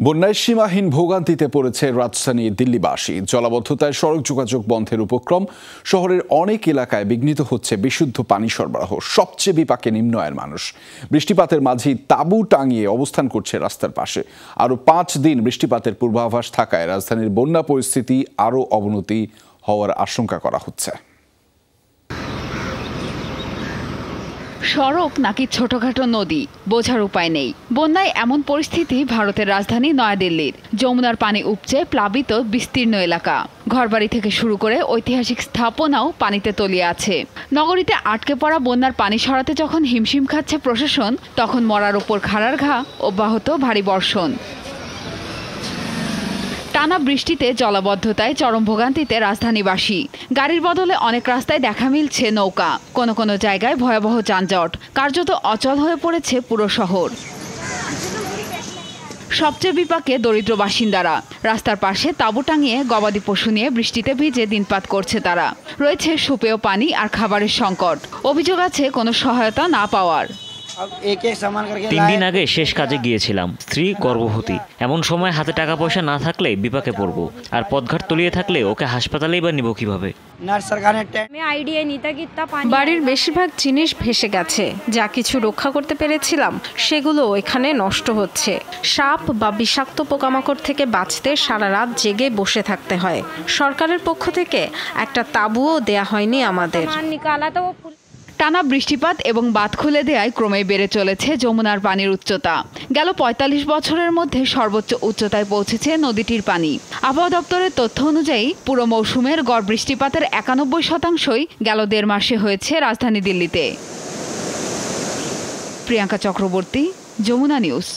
বন্যায় সীমাহীন ভোগান্তিতে পড়েছে রাজধানী দিল্লিবাসী। জলাবদ্ধতায় সড়ক যোগাযোগ বন্ধের উপক্রম, শহরের অনেক এলাকায় বিঘ্নিত হচ্ছে বিশুদ্ধ পানি সরবরাহ। সবচেয়ে বিপাকে নিম্ন আয়ের মানুষ। বৃষ্টিপাতের মাঝেই তাঁবু টাঙিয়ে অবস্থান করছে রাস্তার পাশে। আরও 5 দিন বৃষ্টিপাতের পূর্বাভাস থাকায় রাজধানীর বন্যা পরিস্থিতি আরও অবনতি হওয়ার আশঙ্কা করা হচ্ছে। সড়ক নাকি ছোটখাটো নদী বোঝার উপায় নেই। বন্যায় এমন পরিস্থিতি ভারতের রাজধানী নয়াদিল্লির। যমুনার পানি উপচে প্লাবিত বিস্তীর্ণ এলাকা। ঘরবাড়ি থেকে শুরু করে ঐতিহাসিক স্থাপনাও পানিতে তলিয়ে আছে। নগরীতে আটকে পড়া বন্যার পানি সরাতে যখন হিমশিম খাচ্ছে প্রশাসন, তখন মরার ওপর খাড়ার ঘা, অব্যাহত ভারী বর্ষণ। টানা বৃষ্টিতে জলাবদ্ধতায় চরম ভোগান্তিতে রাজধানীবাসী। গাড়ির বদলে অনেক রাস্তায় দেখা মিলছে নৌকা। কোনো কোনো জায়গায় ভয়াবহ যানজট, কার্যত অচল হয়ে পড়েছে পুরো শহর। সবচেয়ে বিপাকে দরিদ্র বাসিন্দারা। রাস্তার পাশে তাঁবু টাঙিয়ে গবাদি পশু নিয়ে বৃষ্টিতে ভিজে দিনপাত করছে তারা। রয়েছে সুপেয় পানি আর খাবারের সংকট। অভিযোগ আছে কোনো সহায়তা না পাওয়ার। 3 দিন আগে শেষ কাজে গিয়েছিলাম, স্ত্রী গর্ভবতী। এমন সময় হাতে টাকা পয়সা না থাকলে বিপাকে পড়ব, আর পথঘাট তলিয়ে থাকলে ওকে হাসপাতালেই বা নিব কিভাবে। বাড়ির বেশিরভাগ জিনিস ভেসে গেছে। যা কিছু রক্ষা করতে পেরেছিলাম সেগুলো এখানে নষ্ট হচ্ছে। সাপ বা বিষাক্ত পোকামাকড় থেকে বাঁচতে সারা রাত জেগে বসে থাকতে হয়। সরকারের পক্ষ থেকে একটা তাঁবুও দেয়া হয়নি আমাদের। টানা বৃষ্টিপাত এবং বাঁধ খুলে দেয়ায় ক্রমেই বেড়ে চলেছে যমুনার পানির উচ্চতা। গেল 45 বছরের মধ্যে সর্বোচ্চ উচ্চতায় পৌঁছেছে নদীটির পানি। আবহাওয়া দপ্তরের তথ্য অনুযায়ী পুরো মৌসুমের গড় বৃষ্টিপাতের 91%ই গেল 1.5 মাসে হয়েছে রাজধানী দিল্লিতে। প্রিয়াঙ্কা চক্রবর্তী, যমুনা নিউজ।